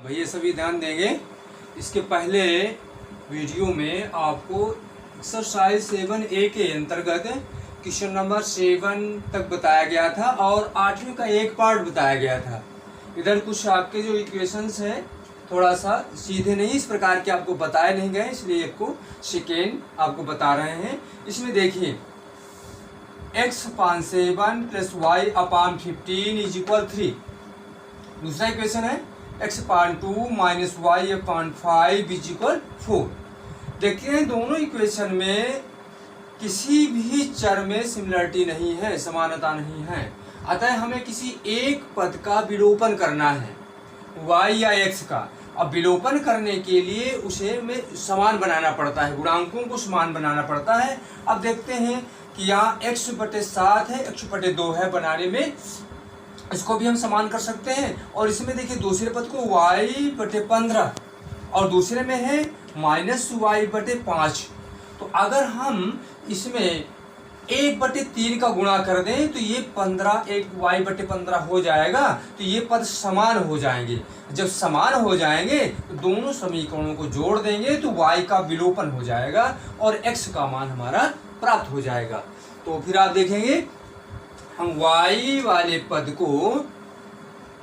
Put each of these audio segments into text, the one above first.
भैया सभी ध्यान देंगे। इसके पहले वीडियो में आपको एक्सरसाइज 7A के अंतर्गत क्वेश्चन नंबर 7 तक बताया गया था और 8वीं का एक पार्ट बताया गया था। इधर कुछ आपके जो इक्वेशंस हैं थोड़ा सा सीधे नहीं इस प्रकार के आपको बताए नहीं गए, इसलिए आपको सेकेंड आपको बता रहे हैं। इसमें देखिए x/7 + y/15 = 3। दूसरा इक्वेशन है x/2 - y/5 = 4। देखते हैं दोनों इक्वेशन में किसी भी चर में सिमिलरिटी नहीं है, समानता नहीं है। अतः हमें किसी एक पद का विलोपन करना है, y या x का। अब विलोपन करने के लिए उसे में समान बनाना पड़ता है, गुणांकों को समान बनाना पड़ता है। अब देखते हैं कि यहाँ x/7 है, x/2 है, बनाने में इसको भी हम समान कर सकते हैं। और इसमें देखिए दूसरे पद को y/15 और दूसरे में है -y/5। तो अगर हम इसमें 1/3 का गुणा कर दें तो ये 15 एक y/15 हो जाएगा, तो ये पद समान हो जाएंगे। जब समान हो जाएंगे तो दोनों समीकरणों को जोड़ देंगे तो y का विलोपन हो जाएगा और x का मान हमारा प्राप्त हो जाएगा। तो फिर आप देखेंगे हम y वाले पद को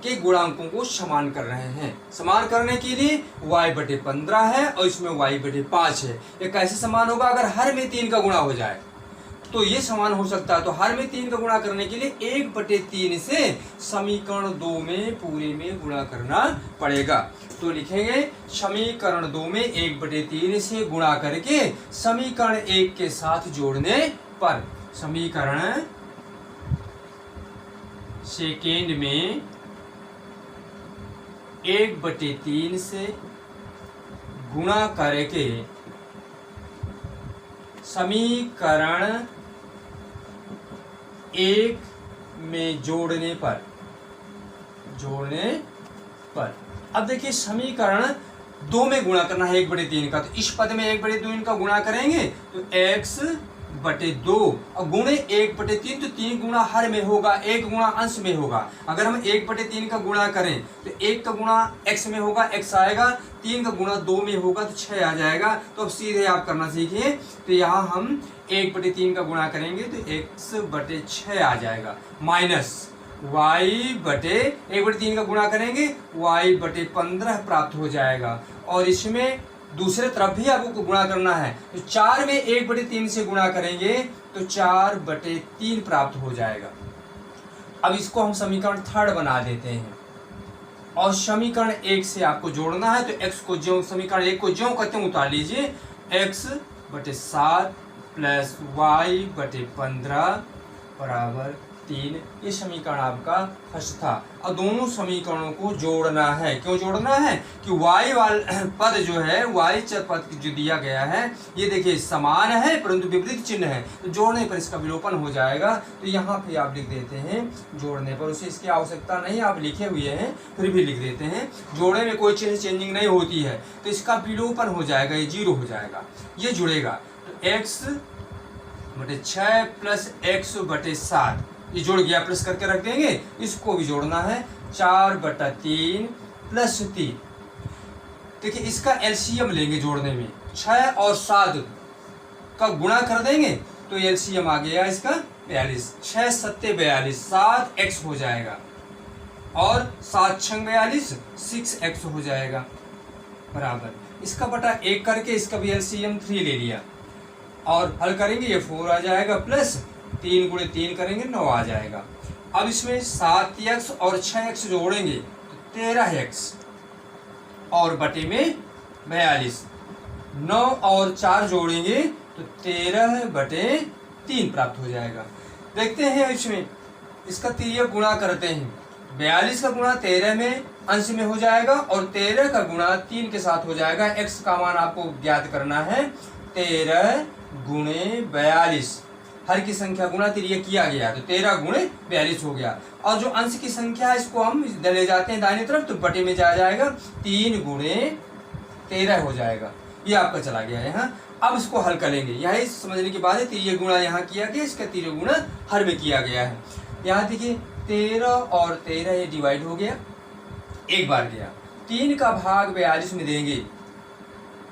के गुणांकों को समान कर रहे हैं। समान करने के लिए y/15 है और इसमें y/5 है। ये कैसे समान होगा? अगर हर में 3 का गुणा हो जाए तो ये समान हो सकता है। तो हर में 3 का गुणा करने के लिए 1/3 से समीकरण 2 में पूरे में गुणा करना पड़ेगा। तो लिखेंगे समीकरण 2 में 1/3 से गुणा करके समीकरण 1 के साथ जोड़ने पर समीकरण सेकेंड में 1/3 से गुणा करके समीकरण 1 में जोड़ने पर अब देखिए समीकरण 2 में गुणा करना है 1/3 का। तो इस पद में 1/2 का गुणा करेंगे तो x/2 और गुणे 1/3, तो 3 गुणा हर में होगा, 1 गुणा अंश में होगा। अगर हम 1/3 का गुणा करें तो 1 का गुणा x में होगा, x आएगा, 3 का गुणा 2 में होगा तो 6 आ जाएगा। तो अब सीधे आप करना सीखिए। तो यहाँ हम 1/3 का गुणा करेंगे तो x/6 आ जाएगा, माइनस y/1/3 का गुणा करेंगे y/15 प्राप्त हो जाएगा। और इसमें दूसरे तरफ भी आपको गुणा करना है तो 4 में 1/3 से गुणा करेंगे तो 4/3 प्राप्त हो जाएगा। अब इसको हम समीकरण 3 बना देते हैं और समीकरण 1 से आपको जोड़ना है। तो x को ज्यों समीकरण 1 को ज्यों कहते हैं उतार लीजिए, x/7 + y/15 = 3। ये समीकरण आपका फर्स्ट था। और दोनों समीकरणों को जोड़ना है। क्यों जोड़ना है? कि y वाला पद जो है, y चर पद जो दिया गया है, ये देखिए समान है परंतु विपरीत चिन्ह है, तो जोड़ने पर इसका विलोपन हो जाएगा। तो यहाँ पे आप लिख देते हैं जोड़ने पर, उसे इसकी आवश्यकता नहीं, आप लिखे हुए हैं फिर भी लिख देते हैं। जोड़ने में कोई चिन्ह चेंजिंग नहीं होती है तो इसका विलोपन हो जाएगा, ये 0 हो जाएगा, ये जुड़ेगा। तो x/6 + x/7 ये जुड़ गया, प्लस करके रख देंगे। इसको भी जोड़ना है 4/3 + 3। देखिए इसका एलसीएम लेंगे जोड़ने में, 6 और 7 का गुणा कर देंगे तो एलसीएम आ गया इसका 42। 6 × 7 = 42, 7x हो जाएगा और 7 × 6 = 42, 6x हो जाएगा बराबर। इसका बटा 1 करके इसका भी एलसीएम 3 ले लिया और हल करेंगे, ये 4 आ जाएगा, प्लस 3 × 3 करेंगे 9 आ जाएगा। अब इसमें 7x और 6x जोड़ेंगे तो 13x और बटे में 42, 9 और 4 जोड़ेंगे तो 13/3 प्राप्त हो जाएगा। देखते हैं इसमें इसका तिर्यक गुणा करते हैं। 42 का गुणा 13 में अंश में हो जाएगा और 13 का गुणा 3 के साथ हो जाएगा। x का मान आपको ज्ञात करना है, 13 × 42 हर की संख्या गुणा तिर्यक किया गया तो 13 × 42 हो गया। और जो अंश की संख्या है इसको हम ले जाते हैं दाहिने तरफ तो बटे में जाएगा, 3 × 13 हो जाएगा। ये आपका चला गया है। यहाँ अब इसको हल करेंगे, यही समझने की बात है। तिर्यक गुणा यहाँ किया गया, इसका तिर्यक गुणा हर में किया गया है। यहाँ देखिए 13 और 13 ये डिवाइड हो गया, एक बार गया 3 का भाग 42 में देंगे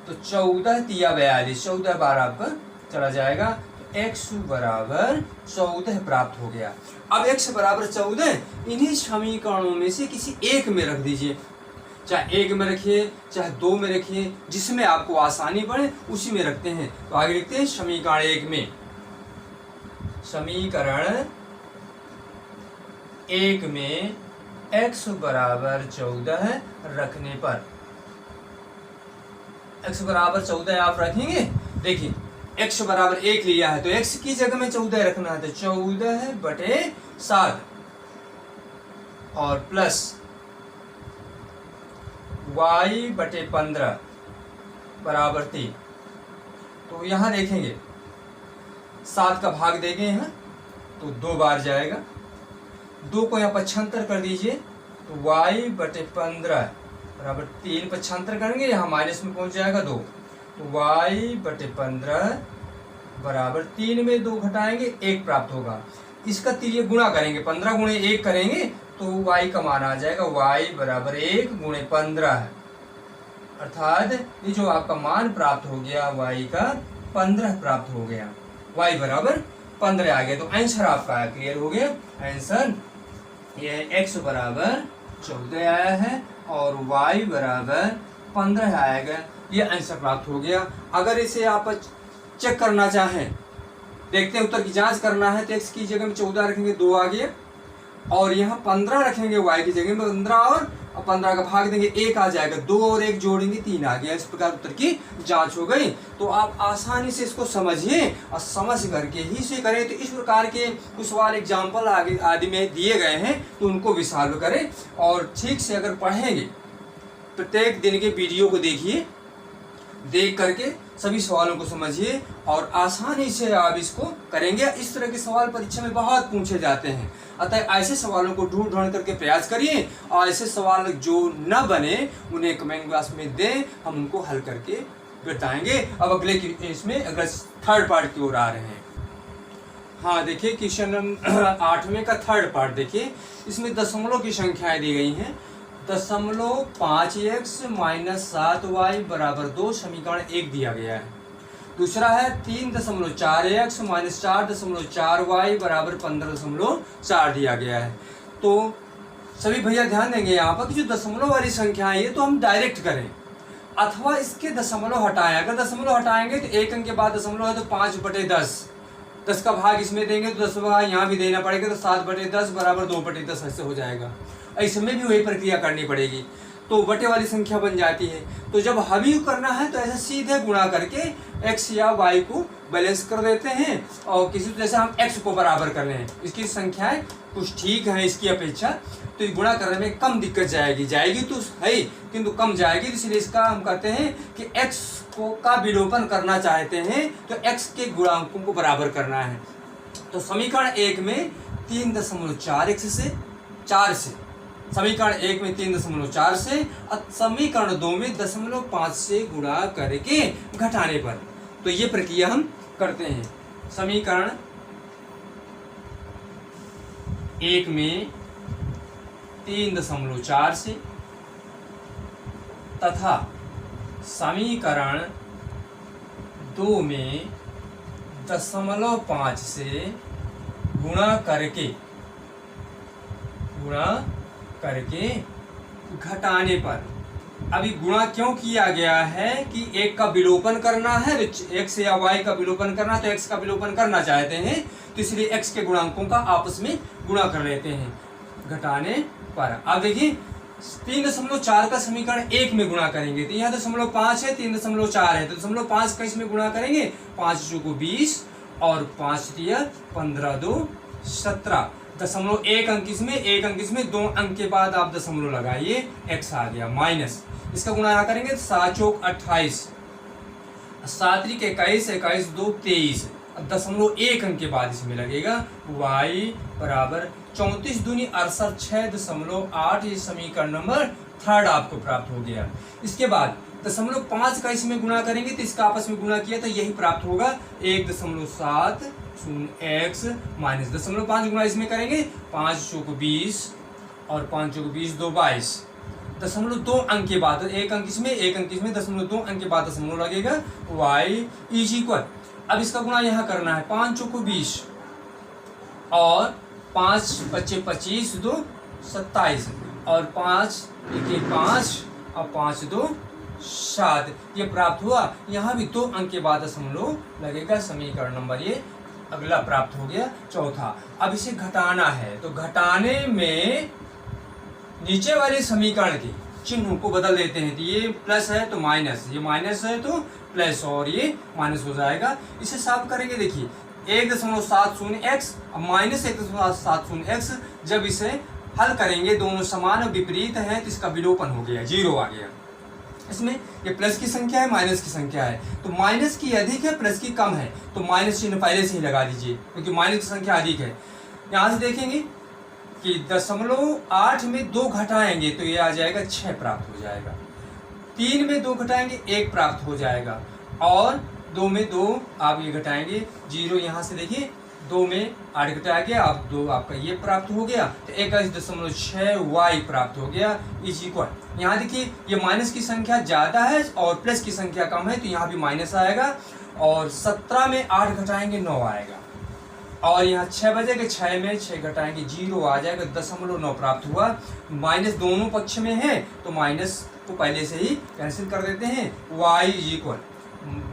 तो 14 तिया 42, 14 बार आपका चला जाएगा, तो x बराबर 14 प्राप्त हो गया। अब x बराबर 14 इन्हीं समीकरणों में से किसी एक में रख दीजिए, चाहे एक में रखिए चाहे दो में रखिए, जिसमें आपको आसानी पड़े उसी में रखते हैं। तो आगे लिखते हैं समीकरण 1 में, समीकरण 1 में x बराबर 14 रखने पर, x बराबर 14 आप रखेंगे। देखिए x बराबर 1 लिया है तो x की जगह में 14 रखना है, तो 14/7 और प्लस y/15 बराबर 3। तो यहां देखेंगे 7 का भाग देंगे यहाँ तो 2 बार जाएगा, 2 को यहाँ 75 कर दीजिए तो y/15 बराबर 3, 75 करेंगे यहाँ माइनस में पहुंच जाएगा 2, तो y/15 बराबर 3 में 2 घटाएंगे 1 प्राप्त होगा। इसका तिर्यक गुणा करेंगे, 15 गुणे 1 करेंगे तो y का मान आ जाएगा y बराबर 1 गुणे 15 है, अर्थात ये जो आपका मान प्राप्त हो गया y का 15 प्राप्त हो गया, y बराबर 15 आ गया। तो आंसर आपका क्लियर हो गया, आंसर ये x बराबर 14 आया है और y बराबर 15 आएगा, ये आंसर प्राप्त हो गया। अगर इसे आप चेक करना चाहें, देखते हैं उत्तर की जांच करना है, तो x की जगह में 14 रखेंगे 2 आ गया, और यहाँ 15 रखेंगे y की जगह में 15 और 15 का भाग देंगे 1 आ जाएगा, 2 और 1 जोड़ेंगे 3 आ गया। इस प्रकार उत्तर की जांच हो गई। तो आप आसानी से इसको समझिए और समझ करके ही इसे करें। तो इस प्रकार के कुछ सवाल एग्जाम्पल आगे आदि में दिए गए हैं तो उनको भी सॉल्व करें, और ठीक से अगर पढ़ेंगे प्रत्येक दिन के वीडियो को देखिए, देख करके सभी सवालों को समझिए और आसानी से आप इसको करेंगे। इस तरह के सवाल परीक्षा में बहुत पूछे जाते हैं, अतः ऐसे सवालों को ढूंढ करके प्रयास करिए, और ऐसे सवाल जो न बने उन्हें कमेंट बॉक्स में दें, हम उनको हल करके बताएंगे। अब अगले इसमें अगले थर्ड पार्ट की ओर आ रहे हैं। हाँ देखिए क्वेश्चन 8वें का थर्ड पार्ट देखिए, इसमें दशमलव की संख्याएं दी गई हैं। 0.5x - 7y बराबर 2 समीकरण 1 दिया गया है। दूसरा है 3.4x - 4.4y बराबर 15.4 दिया गया है। तो सभी भैया ध्यान देंगे यहाँ पर कि जो दशमलव वाली संख्या है ये तो हम डायरेक्ट करें, अथवा इसके दशमलव हटाएं। अगर दशमलव हटाएंगे तो एक अंक के बाद दशमलव है तो 5/10, 10 का भाग इसमें देंगे तो 10 का भाग यहाँ भी देना पड़ेगा, तो 7/10 बराबर 2/10 ऐसे हो जाएगा। इसमें भी वही प्रक्रिया करनी पड़ेगी, तो बटे वाली संख्या बन जाती है। तो जब हवी करना है तो ऐसे सीधे गुणा करके x या y को बैलेंस कर देते हैं, और किसी जैसे हम x को बराबर कर रहे हैं, इसकी संख्याएं कुछ ठीक है इसकी अपेक्षा, तो गुणा करने में कम दिक्कत जाएगी तो है किंतु कम जाएगी, इसलिए इसका हम कहते हैं कि x को का विलोपन करना चाहते हैं तो x के गुणांकों को बराबर करना है। तो समीकरण 1 में 3.4x से 4 से, समीकरण 1 में 3.4 से, समीकरण 2 में 0.5 से गुणा करके घटाने पर, तो ये प्रक्रिया हम करते हैं। समीकरण 1 में 3.4 से तथा समीकरण 2 में 0.5 से गुणा करके घटाने पर। अभी गुणा क्यों किया गया है कि एक का विलोपन करना है, x या y का विलोपन करना, तो x का विलोपन करना चाहते हैं तो इसलिए x के गुणांकों का आपस में गुणा कर लेते हैं घटाने पर। अब देखिए 3.4 का समीकरण 1 में गुणा करेंगे तो यहाँ 0.5 है, 3.4 है, तो 0.5 का इसमें गुणा करेंगे, 5 चौको 20 और 5 तिया 15 2 17, 0.1 अंक इसमें, 1 अंक इसमें, 2 अंक के बाद आप दशमलव लगाइए, x आ गया माइनस, इसका गुणा यहाँ करेंगे 7 चौक 28, 7 त्रिक 21, 21 2 23, 0.1 अंक के बाद इसमें लगेगा y बराबर 34 दूनी 68 6.8, ये समीकरण नंबर 3 आपको प्राप्त हो गया। इसके बाद 0.5 का इसमें गुणा करेंगे तो इसका आपस में गुणा किया तो यही प्राप्त होगा 1.7 x माइनस 0.5 गुणा इसमें करेंगे, 5 चौको 20 और 5 चौको 20 2 22, दशमलव 2 अंक के बाद, एक अंक इसमें, दशमलव 2 अंक के बाद दशमलव लगेगा, y इज इक्वल। अब इसका गुणा यहाँ करना है, 5 चौको 20 और 5 बच्चे 25 2 27 और 5 1 5 और 5 2 7, ये प्राप्त हुआ। यहाँ भी 2 अंक के बाद दशमलव लगेगा। समीकरण नंबर ये अगला प्राप्त हो गया, चौथा। अब इसे घटाना है, तो घटाने में नीचे वाले समीकरण के चिन्हों को बदल देते हैं। तो ये प्लस है तो माइनस, ये माइनस है तो प्लस, और ये माइनस हो जाएगा। इसे साफ करेंगे, देखिए 1.70x माइनस 1.70x, जब इसे हल करेंगे दोनों समान और विपरीत हैं तो इसका विलोपन हो गया, 0 आ गया। इसमें ये प्लस की संख्या है, माइनस की संख्या है, तो माइनस की अधिक है, प्लस की कम है, तो माइनस चिन्ह पहले से ही लगा दीजिए क्योंकि माइनस की संख्या अधिक है। यहाँ से देखेंगे कि 0.8 में 2 घटाएंगे तो ये आ जाएगा 6 प्राप्त हो जाएगा। 3 में 2 घटाएंगे 1 प्राप्त हो जाएगा, और 2 में 2 आप ये घटाएंगे 0, यहाँ से देखिए 2 में 8 घटाया गया, अब 2 आपका ये प्राप्त हो गया, तो 21.6y प्राप्त हो गया इज इक्वल। यहाँ देखिए ये माइनस की संख्या ज़्यादा है और प्लस की संख्या कम है, तो यहाँ भी माइनस आएगा, और 17 में 8 घटाएंगे 9 आएगा, और यहाँ 6 बजेगा, 6 में 6 घटाएंगे 0 आ जाएगा, 0.9 प्राप्त हुआ। माइनस दोनों पक्ष में है तो माइनस को पहले से ही कैंसिल कर देते हैं, y इज इक्वल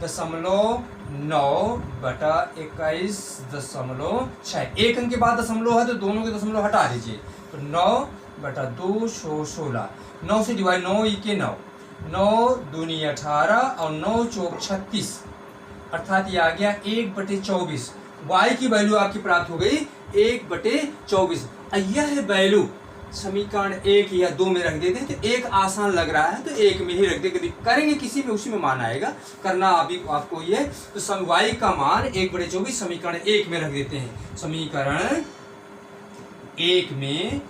0.9 बटा 21.6। एक अंक के बाद दशमलव है तो दोनों के दशमलव हटा दीजिए, तो 9 बटा 2 16, 9 से डिवाइड, 9 के 9, 9 दूनी 18 और 9 चौक 36, अर्थात ये आ गया 1/24। y की वैल्यू आपकी प्राप्त हो गई 1/24। यह वैल्यू समीकरण 1 या 2 में रख देते हैं तो एक आसान लग रहा है तो 1 में ही रख देंगे, करेंगे किसी में उसी में मान आएगा, करना अभी आपको ये। तो y का मान 1/24 समीकरण 1 में रख देते हैं। समीकरण 1 में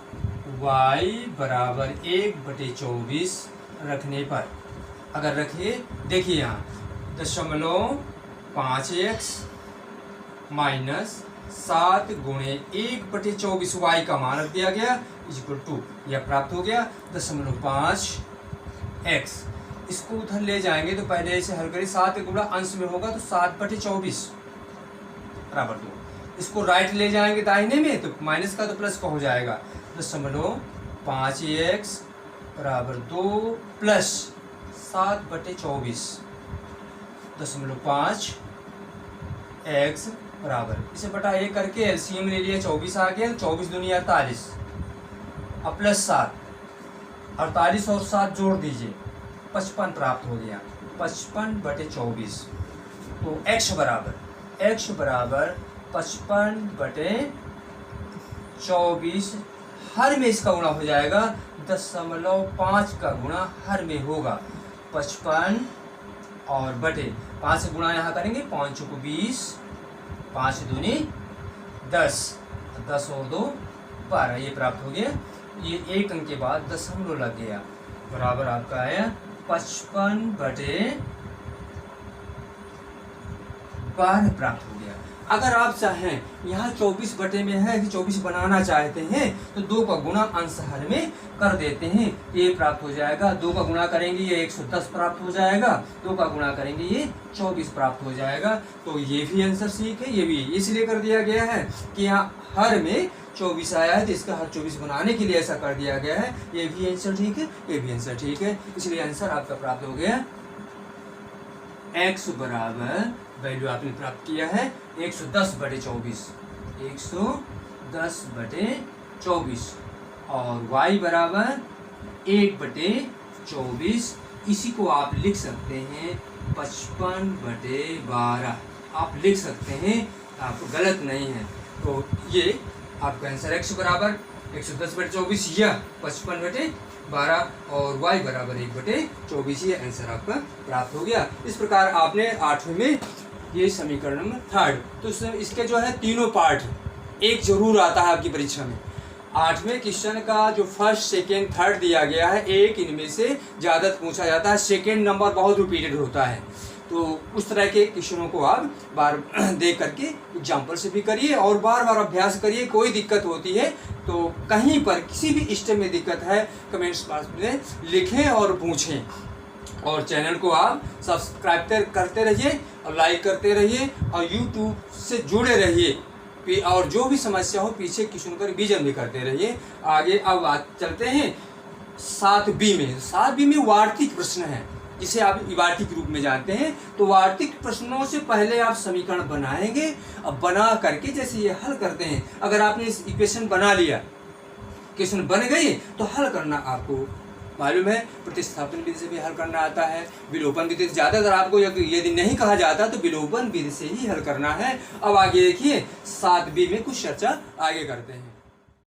y बराबर 1/24 रखने पर, अगर रखिए देखिए यहाँ 0.5x माइनस 7 गुणे 1/24 y का मान रख दिया गया इक्वल टू, यह प्राप्त हो गया 0.5x। इसको उधर ले जाएंगे तो पहले इसे हल करें, 7 गुणा अंश में होगा तो 7/24 बराबर 2। इसको राइट ले जाएंगे दाहिने में तो माइनस का तो प्लस का हो जाएगा, 0.5x बराबर 2 प्लस 7/24, 0.5x बराबर, इसे बटा 1 करके एलसीएम ले लिया, 24 आ गया, 24 दूनी 48, अब प्लस 7, 48 और 7 जोड़ दीजिए 55 प्राप्त हो गया, 55/24। तो x बराबर 55/24, हर में इसका गुणा हो जाएगा, 0.5 का गुणा हर में होगा 55 और बटे 5 से गुणा यहाँ करेंगे, 5 चौको 20, 5 दूनी 10, 10 और 2 12, ये प्राप्त हो गया। ये एक अंक के बाद दशमलव लग गया, बराबर आपका आया 55/12 प्राप्त हो गया। अगर आप चाहें यहाँ 24 बटे में है कि 24 बनाना चाहते हैं तो 2 का गुणा अंश हर में कर देते हैं, ये प्राप्त हो जाएगा। 2 का गुणा करेंगे ये 110 प्राप्त हो जाएगा, 2 का गुणा करेंगे ये 24 प्राप्त हो जाएगा। तो ये भी आंसर ठीक है, ये भी इसलिए कर दिया गया है कि यहाँ हर में 24 आया है तो इसका हर 24 बनाने के लिए ऐसा कर दिया गया है। ये भी आंसर ठीक है, ये भी आंसर ठीक है, इसलिए आंसर आपका प्राप्त हो गया x बराबर, वैल्यू आपने प्राप्त किया है 110/24, 110/24, और y बराबर 1/24। इसी को आप लिख सकते हैं 55/12, आप लिख सकते हैं, आप गलत नहीं है। तो ये आपका आंसर x बराबर 110/24 या 55/12 और y बराबर 1/24, ये आंसर आपका प्राप्त हो गया। इस प्रकार आपने 8वें में ये समीकरण नंबर 3। तो इसके जो है तीनों पार्ट एक जरूर आता है आपकी परीक्षा में। 8वें क्वेश्चन का जो फर्स्ट सेकेंड थर्ड दिया गया है, एक इनमें से ज़्यादा पूछा जाता है, सेकेंड नंबर बहुत रिपीटेड होता है। तो उस तरह के क्वेश्चनों को आप बार देख करके एग्जाम्पल से भी करिए और बार बार अभ्यास करिए। कोई दिक्कत होती है तो कहीं पर किसी भी स्टेप में दिक्कत है कमेंट्स बॉक्स में लिखें और पूछें। और चैनल को आप सब्सक्राइब करते रहिए और लाइक करते रहिए और यूट्यूब से जुड़े रहिए और जो भी समस्या हो पीछे क्वेश्चन का रिवीजन भी करते रहिए। आगे अब बात चलते हैं 7B में। 7B में वार्तिक प्रश्न है जिसे आप वार्तिक रूप में जानते हैं। तो वार्तिक प्रश्नों से पहले आप समीकरण बनाएंगे। अब बना करके जैसे ये हल करते हैं, अगर आपने इस इक्वेशन बना लिया, इक्वेशन बन गई तो हल करना आपको मालूम है। प्रतिस्थापन विधि से भी हल करना आता है, विलोपन विधि से ज़्यादातर आपको यदि नहीं कहा जाता तो विलोपन विधि से ही हल करना है। अब आगे देखिए 7B में कुछ चर्चा आगे करते हैं।